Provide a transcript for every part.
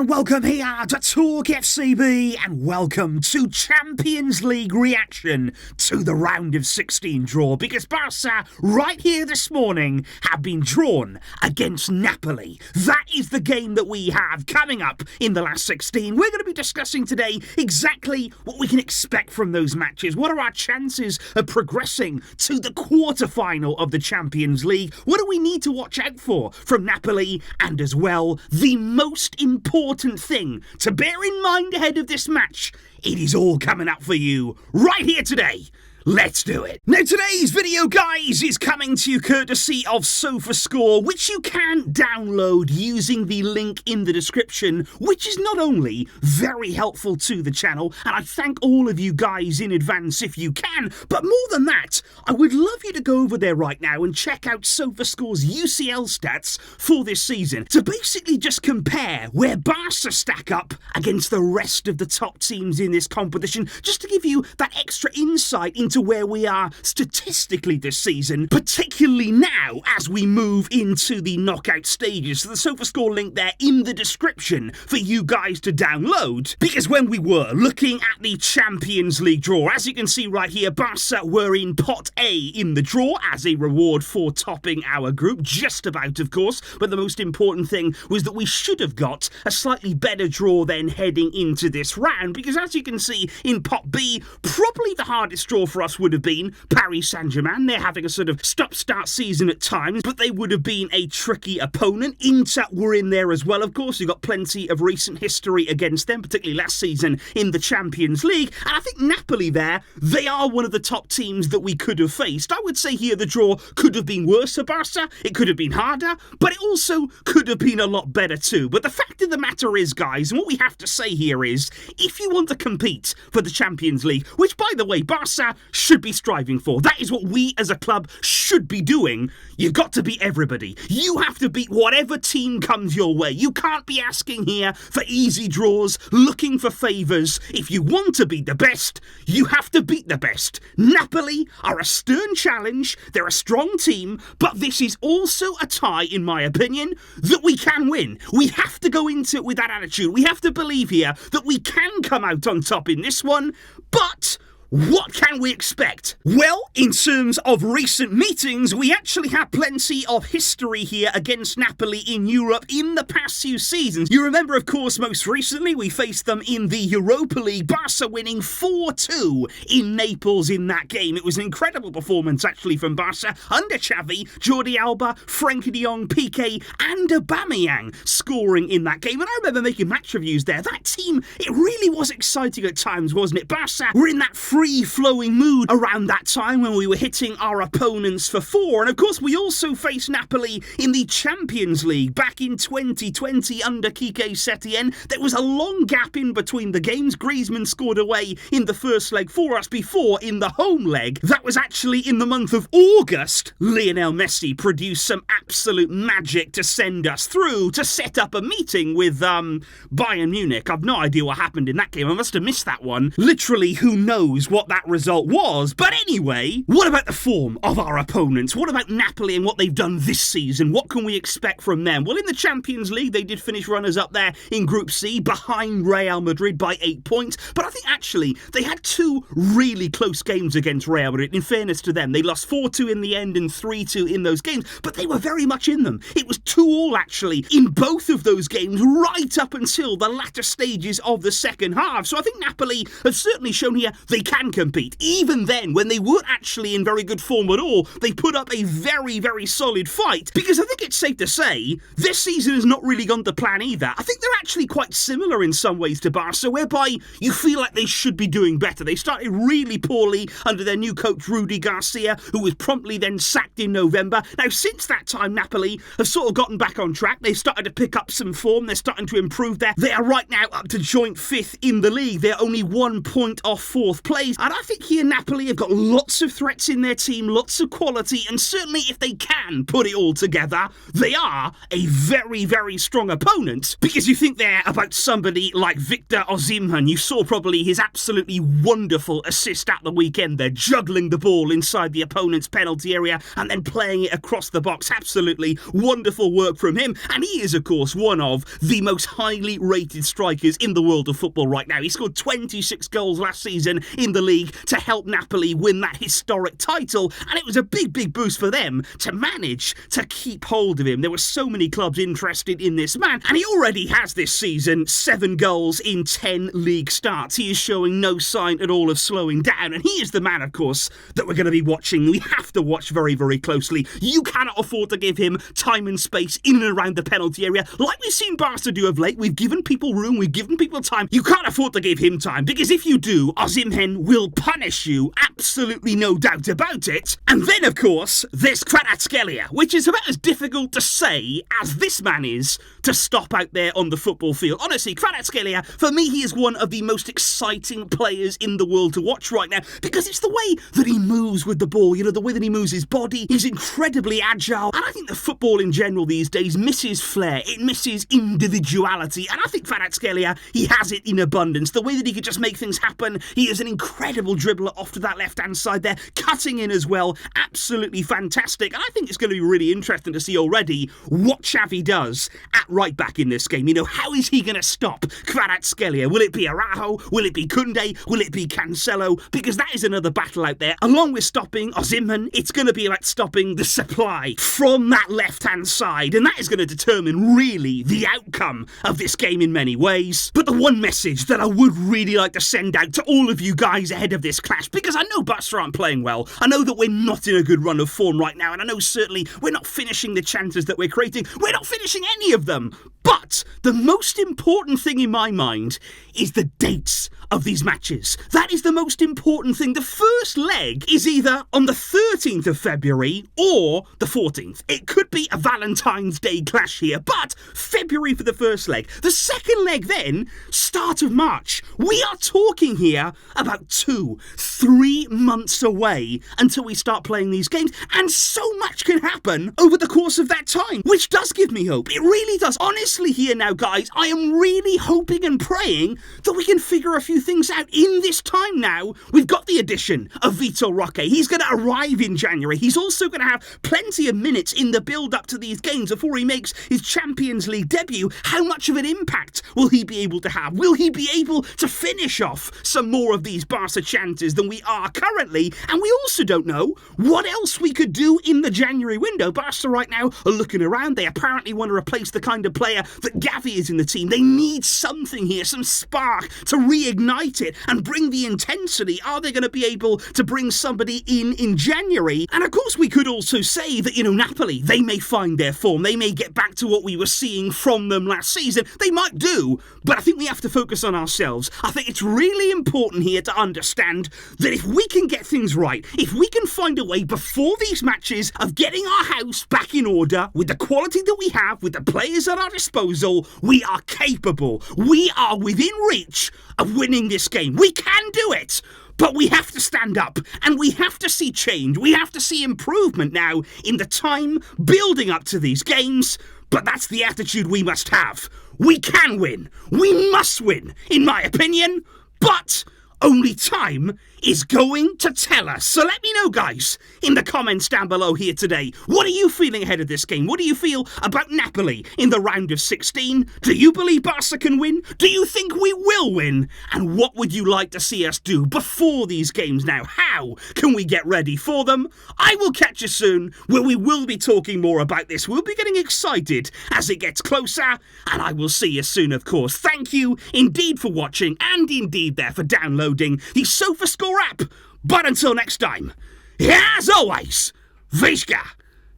and welcome here to TalkFCB and welcome to Champions League reaction to the round of 16 draw, because Barça right here this morning have been drawn against Napoli. That is the game that we have coming up in the last 16. We're going to be discussing today exactly what we can expect from those matches. What are our chances of progressing to the quarter-final of the Champions League? What do we need to watch out for from Napoli? And as well, the most important thing to bear in mind ahead of this match. It is all coming up for you right here today. Let's do it. Now, today's video, guys, is coming to you courtesy of SofaScore, which you can download using the link in the description, which is not only very helpful to the channel, and I thank all of you guys in advance if you can, but more than that, I would love you to go over there right now and check out SofaScore's UCL stats for this season to basically just compare where Barça stack up against the rest of the top teams in this competition, just to give you that extra insight into where we are statistically this season, particularly now as we move into the knockout stages. So the SofaScore link there in the description for you guys to download, because when we were looking at the Champions League draw, as you can see right here, Barça were in pot A in the draw as a reward for topping our group, just about of course, but the most important thing was that we should have got a slightly better draw then heading into this round, because as you can see in pot B, probably the hardest draw for us would have been Paris Saint-Germain. They're having a sort of stop-start season at times, but they would have been a tricky opponent. Inter were in there as well, of course. You've got plenty of recent history against them, particularly last season in the Champions League. And I think Napoli there, they are one of the top teams that we could have faced. I would say here the draw could have been worse for Barça. It could have been harder, but it also could have been a lot better too. But the fact of the matter is, guys, and what we have to say here is, if you want to compete for the Champions League, which by the way, Barça should be striving for. That is what we as a club should be doing. You've got to beat everybody. You have to beat whatever team comes your way. You can't be asking here for easy draws, looking for favours. If you want to be the best, you have to beat the best. Napoli are a stern challenge. They're a strong team, but this is also a tie, in my opinion, that we can win. We have to go into it with that attitude. We have to believe here that we can come out on top in this one, but what can we expect? Well, in terms of recent meetings, we actually have plenty of history here against Napoli in Europe in the past few seasons. You remember, of course, most recently we faced them in the Europa League, Barça winning 4-2 in Naples in that game. It was an incredible performance, actually, from Barça under Xavi, Jordi Alba, Frenkie de Jong, Piqué, and Aubameyang scoring in that game. And I remember making match reviews there. That team, it really was exciting at times, wasn't it? Barça were in that free-flowing mood around that time when we were hitting our opponents for 4. And of course, we also faced Napoli in the Champions League back in 2020 under Quique Setien. There was a long gap in between the games. Griezmann scored away in the first leg for us before in the home leg. That was actually in the month of August. Lionel Messi produced some absolute magic to send us through to set up a meeting with Bayern Munich. I've no idea what happened in that game. I must have missed that one. Literally, who knows what that result was. But anyway, what about the form of our opponents? What about Napoli and what they've done this season? What can we expect from them? Well, in the Champions League, they did finish runners-up there in Group C, behind Real Madrid by 8 points. But I think actually they had 2 really close games against Real Madrid. In fairness to them, they lost 4-2 in the end and 3-2 in those games, but they were very much in them. It was 2-2 actually in both of those games, right up until the latter stages of the second half. So I think Napoli have certainly shown here they can compete. Even then, when they weren't actually in very good form at all, they put up a very, very solid fight, because I think it's safe to say this season has not really gone to plan either. I think they're actually quite similar in some ways to Barca, whereby you feel like they should be doing better. They started really poorly under their new coach Rudy Garcia, who was promptly then sacked in November. Now, since that time, Napoli have sort of gotten back on track. They've started to pick up some form. They're starting to improve there. They are right now up to joint 5th in the league. They're only 1 point off 4th place. ways. And I think here Napoli have got lots of threats in their team, lots of quality, and certainly if they can put it all together, they are a very, very strong opponent. Because you think there about somebody like Victor Osimhen. You saw probably his absolutely wonderful assist at the weekend. They're juggling the ball inside the opponent's penalty area and then playing it across the box. Absolutely wonderful work from him. And he is, of course, one of the most highly rated strikers in the world of football right now. He scored 26 goals last season in the league to help Napoli win that historic title. And it was a big, big boost for them to manage to keep hold of him. There were so many clubs interested in this man. And he already has this season 7 goals in 10 league starts. He is showing no sign at all of slowing down. And he is the man, of course, that we're going to be watching. We have to watch very, very closely. You cannot afford to give him time and space in and around the penalty area. Like we've seen Barca do of late, we've given people room, we've given people time. You can't afford to give him time, because if you do, Osimhen will punish you, absolutely no doubt about it. And then, of course, there's Kvaratskhelia, which is about as difficult to say as this man is to stop out there on the football field. Honestly, Kvaratskhelia, for me, he is one of the most exciting players in the world to watch right now, because it's the way that he moves with the ball, you know, the way that he moves his body. He's incredibly agile, and I think the football in general these days misses flair, it misses individuality, and I think Kvaratskhelia, he has it in abundance. The way that he could just make things happen, he is an incredible dribbler off to that left-hand side there, cutting in as well, absolutely fantastic, and I think it's going to be really interesting to see already what Xavi does at right back in this game. You know, how is he going to stop Kvaratskhelia? Will it be Araujo? Will it be Koundé? Will it be Cancelo? Because that is another battle out there. Along with stopping Osimhen, it's going to be about stopping the supply from that left-hand side, and that is going to determine really the outcome of this game in many ways. But the one message that I would really like to send out to all of you guys ahead of this clash, because I know Barca aren't playing well, I know that we're not in a good run of form right now, and I know certainly we're not finishing the chances that we're creating, we're not finishing any of them, but the most important thing in my mind is the dates of these matches. That is the most important thing. The first leg is either on the 13th of February or the 14th. It could be a Valentine's Day clash here, but February for the first leg. The second leg then, start of March. We are talking here about 2-3 months away until we start playing these games, and so much can happen over the course of that time, which does give me hope. It really does. Honestly here now, guys, I am really hoping and praying that we can figure a few things out in this time now. We've got the addition of Vitor Roque. He's going to arrive in January. He's also going to have plenty of minutes in the build-up to these games before he makes his Champions League debut. How much of an impact will he be able to have? Will he be able to finish off some more of these Barca chances than we are currently? And we also don't know what else we could do in the January window. Barca right now are looking around. They apparently want to replace the kind of player that Xavi is in the team. They need something here, some spark to reignite it and bring the intensity. Are they going to be able to bring somebody in January? And of course we could also say that, you know, Napoli, they may find their form. They may get back to what we were seeing from them last season. They might do, but I think we have to focus on ourselves. I think it's really important here to understand that if we can get things right, if we can find a way before these matches of getting our house back in order with the quality that we have, with the players at our disposal, we are capable. We are within reach of winning this game. We can do it. But we have to stand up and we have to see change. We have to see improvement now in the time building up to these games. But that's the attitude we must have. We can win. We must win, in my opinion. But only time is going to tell us. So let me know, guys, in the comments down below here today. What are you feeling ahead of this game? What do you feel about Napoli in the round of 16? Do you believe Barca can win? Do you think we will win? And what would you like to see us do before these games now? How can we get ready for them? I will catch you soon, where we will be talking more about this. We'll be getting excited as it gets closer, and I will see you soon, of course. Thank you indeed for watching, and indeed there for downloading the SofaScore app. But until next time, as always, Visca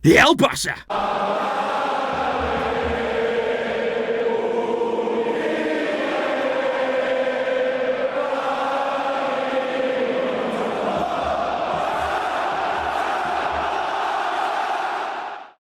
El Barça.